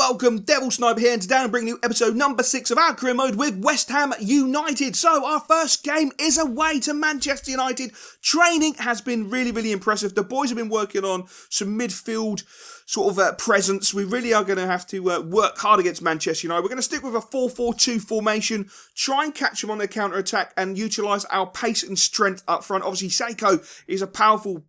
welcome, Devil Sniper here, and today I'm bringing you episode number 6 of our career mode with West Ham United. So our first game is away to Manchester United. Training has been really impressive. The boys have been working on some midfield sort of presence. We really are going to have to work hard against Manchester United. We're going to stick with a 4-4-2 formation, try and catch them on their counter-attack and utilise our pace and strength up front. Obviously, Seiko is a powerful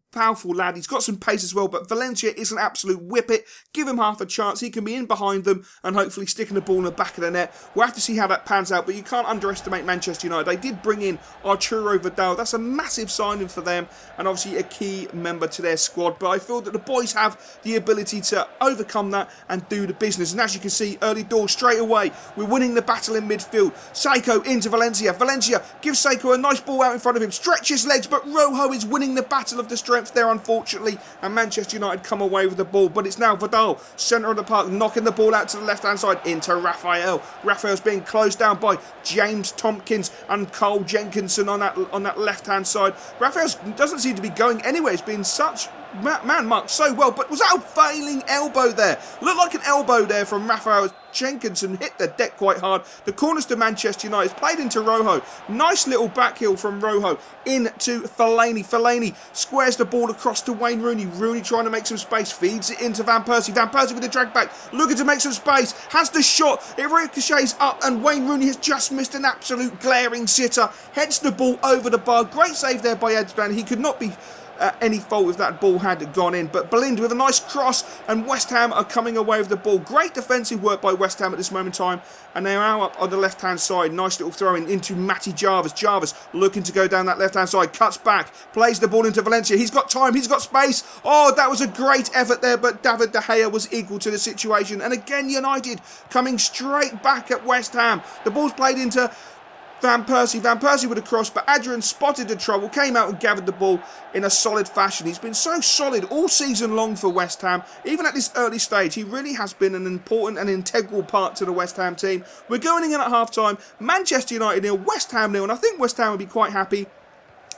lad. He's got some pace as well, but Valencia is an absolute whippet. Give him half a chance. He can be in behind them and hopefully sticking the ball in the back of the net. We'll have to see how that pans out, but you can't underestimate Manchester United. They did bring in Arturo Vidal. That's a massive signing for them and obviously a key member to their squad, but I feel that the boys have the ability to overcome that and do the business. And as you can see, early doors straight away, we're winning the battle in midfield. Seiko into Valencia. Valencia gives Seiko a nice ball out in front of him, stretches legs, but Rojo is winning the battle of the strength there, unfortunately, and Manchester United come away with the ball, but it's now Vidal, centre of the park, knocking the ball out to the left-hand side into Rafael. Rafael's being closed down by James Tompkins and Cole Jenkinson on that left-hand side. Rafael doesn't seem to be going anywhere. He's been such man-marked so well, but was that a failing elbow there? Looked like an elbow there from Rafael. Jenkinson hit the deck quite hard. The corners to Manchester United, played into Rojo. Nice little back heel from Rojo into Fellaini. Fellaini squares the ball across to Wayne Rooney. Rooney trying to make some space, feeds it into Van Persie. Van Persie with the drag back, looking to make some space, has the shot, it ricochets up and Wayne Rooney has just missed an absolute glaring sitter. Heads the ball over the bar. Great save there by Edman. He could not be any fault if that ball had gone in, but Blind with a nice cross and West Ham are coming away with the ball. Great defensive work by West Ham at this moment in time, and they are now up on the left hand side. Nice little throw in into Matty Jarvis. Jarvis looking to go down that left hand side, cuts back, plays the ball into Valencia. He's got time, he's got space. Oh, that was a great effort there, but David De Gea was equal to the situation, and again United coming straight back at West Ham. The ball's played into Van Persie. Van Persie with a cross, but Adrian spotted the trouble, came out and gathered the ball in a solid fashion. He's been so solid all season long for West Ham. Even at this early stage, he really has been an important and integral part to the West Ham team. We're going in at half-time. Manchester United nil, West Ham nil, and I think West Ham would be quite happy.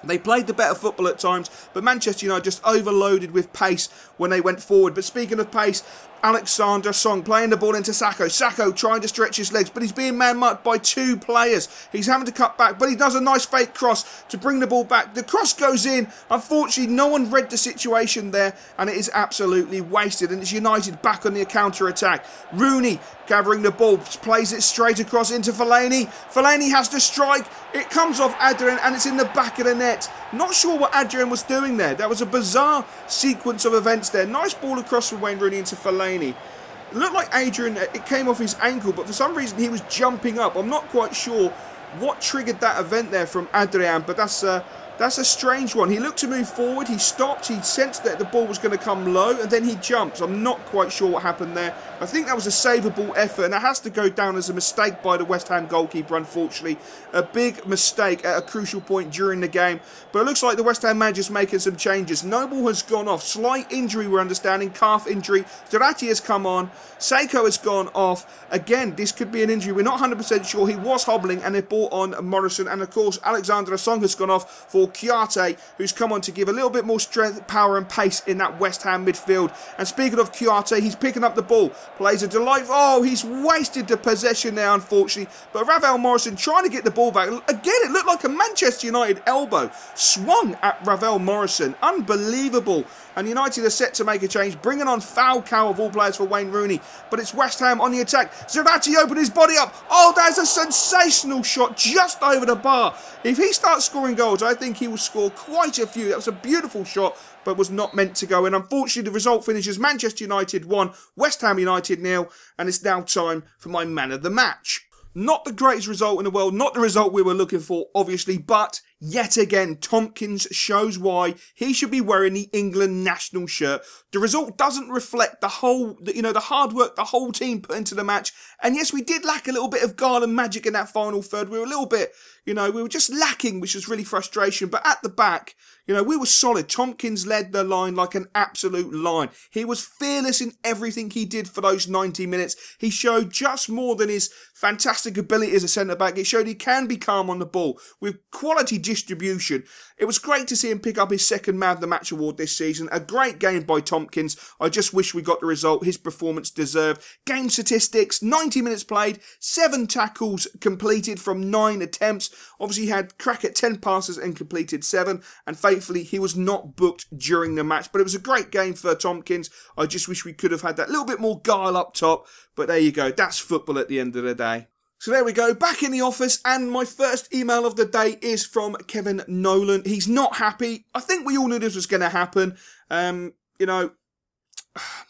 They played the better football at times, but Manchester United just overloaded with pace when they went forward. But speaking of pace, Alexander Song playing the ball into Sacco. Sacco trying to stretch his legs, but he's being man-marked by two players. He's having to cut back, but he does a nice fake cross to bring the ball back. The cross goes in. Unfortunately, no one read the situation there, and it is absolutely wasted. And it's United back on the counter-attack. Rooney gathering the ball, plays it straight across into Fellaini. Fellaini has to strike. It comes off Adrian, and it's in the back of the net. Not sure what Adrian was doing there. That was a bizarre sequence of events there. Nice ball across from Wayne Rooney into Fellaini. It looked like Adrian, it came off his ankle, but for some reason he was jumping up. I'm not quite sure what triggered that event there from Adrian, but that's a strange one. He looked to move forward, he stopped, he sensed that the ball was going to come low, and then he jumps. I'm not quite sure what happened there. I think that was a savable effort, and that has to go down as a mistake by the West Ham goalkeeper, unfortunately. A big mistake at a crucial point during the game. But it looks like the West Ham manager's making some changes. Noble has gone off. Slight injury, we're understanding. Calf injury. Zarate has come on. Seiko has gone off. Again, this could be an injury. We're not 100% sure. He was hobbling, and they brought on Morrison. And, of course, Alexander Song has gone off for Kare, who's come on to give a little bit more strength, power and pace in that West Ham midfield. And speaking of Kare, he's picking up the ball, plays a delightful, oh, he's wasted the possession there, unfortunately. But Rafael Morrison trying to get the ball back. Again, it looked like a Manchester United elbow swung at Rafael Morrison. Unbelievable. And United are set to make a change, bringing on Falcao of all players for Wayne Rooney. But it's West Ham on the attack. Zarate opened his body up. Oh, that is a sensational shot just over the bar. If he starts scoring goals, I think he will score quite a few. That was a beautiful shot, but was not meant to go in. Unfortunately, the result finishes Manchester United 1, West Ham United 0, and it's now time for my man of the match. Not the greatest result in the world, not the result we were looking for, obviously, but yet again, Tompkins shows why he should be wearing the England national shirt. The result doesn't reflect the hard work the whole team put into the match. And yes, we did lack a little bit of guile and magic in that final third. We were a little bit, we were just lacking, which was really frustration. But at the back, we were solid. Tompkins led the line like an absolute lion. He was fearless in everything he did for those 90 minutes. He showed just more than his fantastic ability as a centre-back. It showed he can be calm on the ball with quality distribution. It was great to see him pick up his second Man of the Match award this season. A great game by Tompkins. I just wish we got the result his performance deserved. Game statistics, 90 minutes played, 7 tackles completed from 9 attempts. Obviously he had crack at 10 passes and completed 7, and faithfully he was not booked during the match. But it was a great game for Tompkins. I just wish we could have had that little bit more guile up top, but there you go, that's football at the end of the day. So there we go, back in the office, and my first email of the day is from Kevin Nolan. He's not happy. I think we all knew this was going to happen. You know,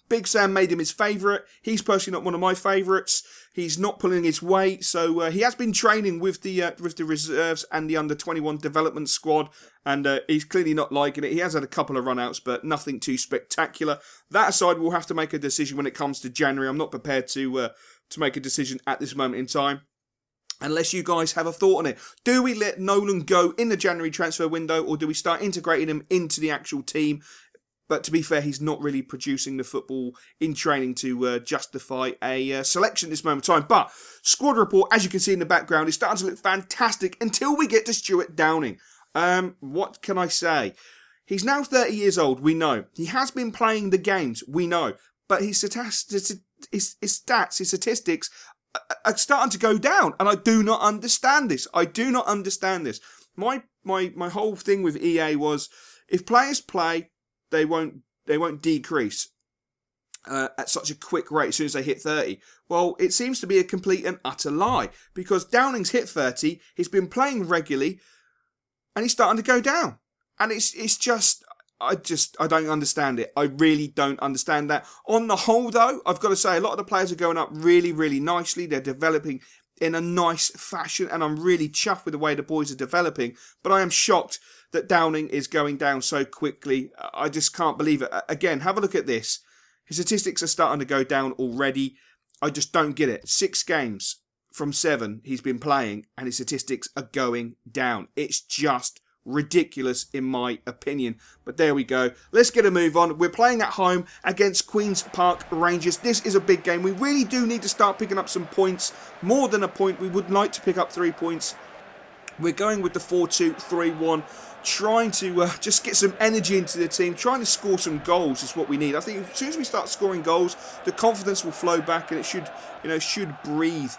Big Sam made him his favourite. He's personally not one of my favourites. He's not pulling his weight, so he has been training with the reserves and the under-21 development squad, and he's clearly not liking it. He has had a couple of run-outs, but nothing too spectacular. That aside, we'll have to make a decision when it comes to January. I'm not prepared to make a decision at this moment in time, unless you guys have a thought on it. Do we let Nolan go in the January transfer window, or do we start integrating him into the actual team? But to be fair, he's not really producing the football in training to justify a selection at this moment in time. But squad report, as you can see in the background, is starting to look fantastic until we get to Stuart Downing. What can I say? He's now 30 years old, we know. He has been playing the games, we know. But his stats, his statistics are starting to go down. And I do not understand this. I do not understand this. My whole thing with EA was, if players play, they won't decrease at such a quick rate as soon as they hit 30. Well, it seems to be a complete and utter lie, because Downing's hit 30, he's been playing regularly, and he's starting to go down. And it's just, I don't understand it. I really don't understand that. On the whole, though, I've got to say, a lot of the players are going up really, really nicely. They're developing in a nice fashion, and I'm really chuffed with the way the boys are developing. But I am shocked that Downing is going down so quickly. I just can't believe it. Again, have a look at this. His statistics are starting to go down already. I just don't get it. 6 games from 7 he's been playing, and his statistics are going down. It's just ridiculous in my opinion. But there we go. Let's get a move on. We're playing at home against Queen's Park Rangers. This is a big game. We really do need to start picking up some points. More than a point. We would like to pick up 3 points. We're going with the 4-2-3-1. Trying to just get some energy into the team, trying to score some goals is what we need. I think as soon as we start scoring goals, the confidence will flow back, and it should breathe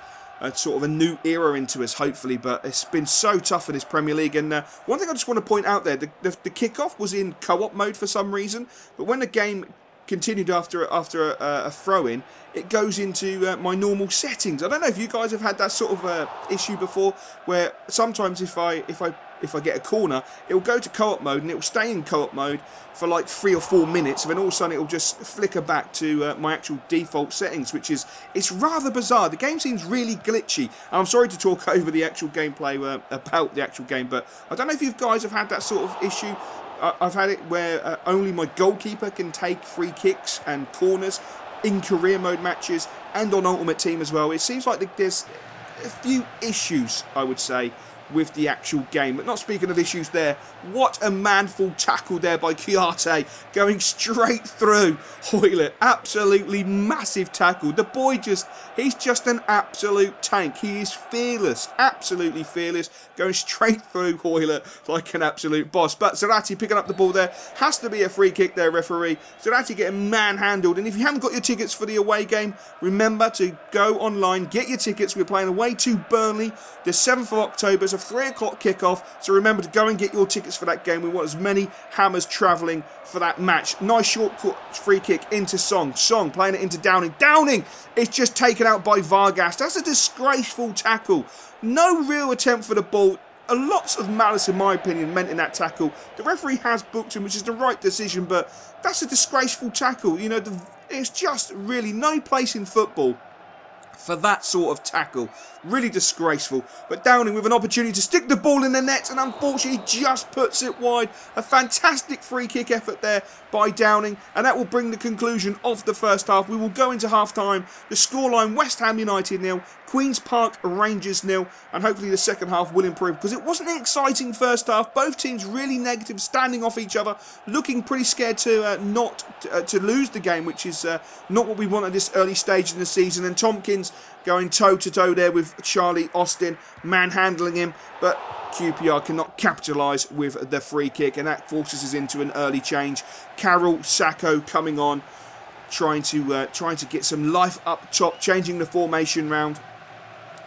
sort of a new era into us, hopefully. But it's been so tough in this Premier League. And one thing I just want to point out there, the kickoff was in co-op mode for some reason, but when the game continued after a throw-in, it goes into my normal settings. I don't know if you guys have had that sort of issue before, where sometimes if I get a corner, it will go to co-op mode, and it will stay in co-op mode for like 3 or 4 minutes, and then all of a sudden it will just flicker back to my actual default settings, which is, it's rather bizarre. The game seems really glitchy. I'm sorry to talk over the actual gameplay about the actual game, but I don't know if you guys have had that sort of issue. I've had it where only my goalkeeper can take free kicks and corners in career mode matches and on Ultimate Team as well. It seems like there's a few issues, I would say, with the actual game. But not speaking of issues there, what a manful tackle there by Kare, going straight through Hoylett. Absolutely massive tackle. The boy he's just an absolute tank. He is fearless, absolutely fearless, going straight through Hoylett like an absolute boss. But Zarate picking up the ball there. Has to be a free kick there, referee. Zarate getting manhandled. And if you haven't got your tickets for the away game, remember to go online, get your tickets. We're playing away to Burnley the 7th of October. It's a 3 o'clock kickoff, so remember to go and get your tickets for that game. We want as many Hammers travelling for that match. Nice short free kick into Song. Song playing it into Downing. Downing is just taken out by Vargas. That's a disgraceful tackle. No real attempt for the ball. Lots of malice, in my opinion, meant in that tackle. The referee has booked him, which is the right decision, but that's a disgraceful tackle. You know, it's just really no place in football for that sort of tackle. Really disgraceful. But Downing with an opportunity to stick the ball in the net, and unfortunately just puts it wide. A fantastic free kick effort there by Downing, and that will bring the conclusion of the first half. We will go into half time. The scoreline: West Ham United 0, Queen's Park Rangers 0, and hopefully the second half will improve, because it wasn't an exciting first half. Both teams really negative, standing off each other, looking pretty scared to not to lose the game, which is not what we want at this early stage in the season. And Tompkins Lezz going toe-to-toe there with Charlie Austin, manhandling him, but QPR cannot capitalise with the free kick, and that forces us into an early change. Carroll, Sacco coming on, trying to get some life up top, changing the formation round.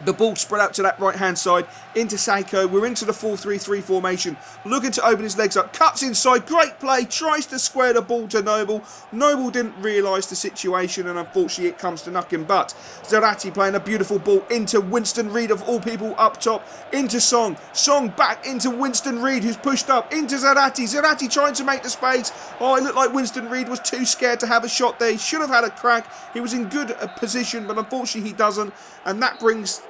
The ball spread out to that right-hand side, into Sacco. We're into the 4-3-3 formation. Looking to open his legs up. Cuts inside. Great play. Tries to square the ball to Noble. Noble didn't realise the situation, and unfortunately it comes to nothing but. Zarate playing a beautiful ball into Winston Reid, of all people, up top. Into Song. Song back into Winston Reid, who's pushed up. Into Zarate. Zarate trying to make the space. Oh, it looked like Winston Reid was too scared to have a shot there. He should have had a crack. He was in good position, but unfortunately he doesn't. And that brings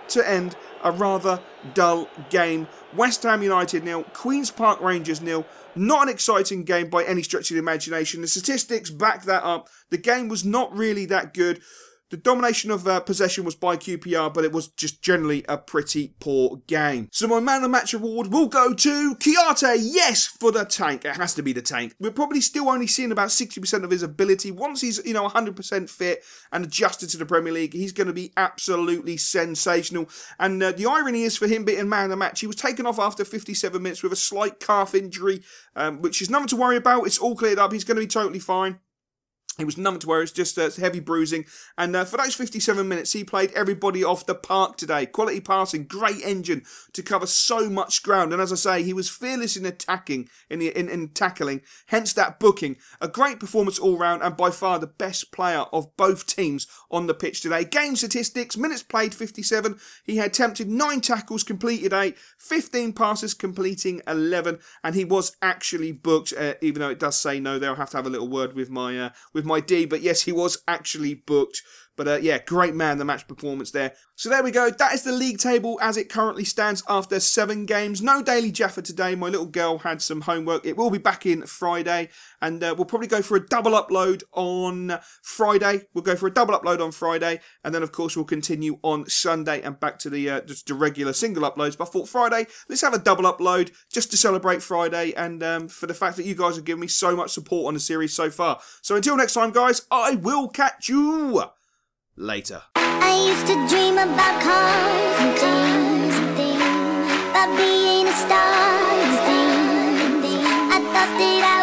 to end a rather dull game. West Ham United 0, Queen's Park Rangers 0. Not an exciting game by any stretch of the imagination. The statistics back that up. The game was not really that good. The domination of possession was by QPR, but it was just generally a pretty poor game. So my man of the match award will go to Kare. Yes, for the tank. It has to be the tank. We're probably still only seeing about 60% of his ability. Once he's, 100% fit and adjusted to the Premier League, he's going to be absolutely sensational. And the irony is, for him being man of the match, he was taken off after 57 minutes with a slight calf injury, which is nothing to worry about. It's all cleared up. He's going to be totally fine. It was nothing to worry, it's just heavy bruising. And for those 57 minutes, he played everybody off the park today. Quality passing, great engine to cover so much ground. And as I say, he was fearless in attacking, in tackling, hence that booking. A great performance all round, and by far the best player of both teams on the pitch today. Game statistics, minutes played 57. He had attempted 9 tackles, completed 8, 15 passes, completing 11. And he was actually booked, even though it does say no there. I'll have to have a little word with my D, but yes, he was actually booked. But yeah, great man, the match performance there. So there we go. That is the league table as it currently stands after 7 games. No Daily Jaffa today. My little girl had some homework. It will be back in Friday. And we'll probably go for a double upload on Friday. We'll go for a double upload on Friday. And then, of course, we'll continue on Sunday and back to the just the regular single uploads. But I thought Friday, let's have a double upload just to celebrate Friday. And for the fact that you guys have given me so much support on the series so far. So until next time, guys, I will catch you later. I used to dream about cars and things, about being a star and things. I thought that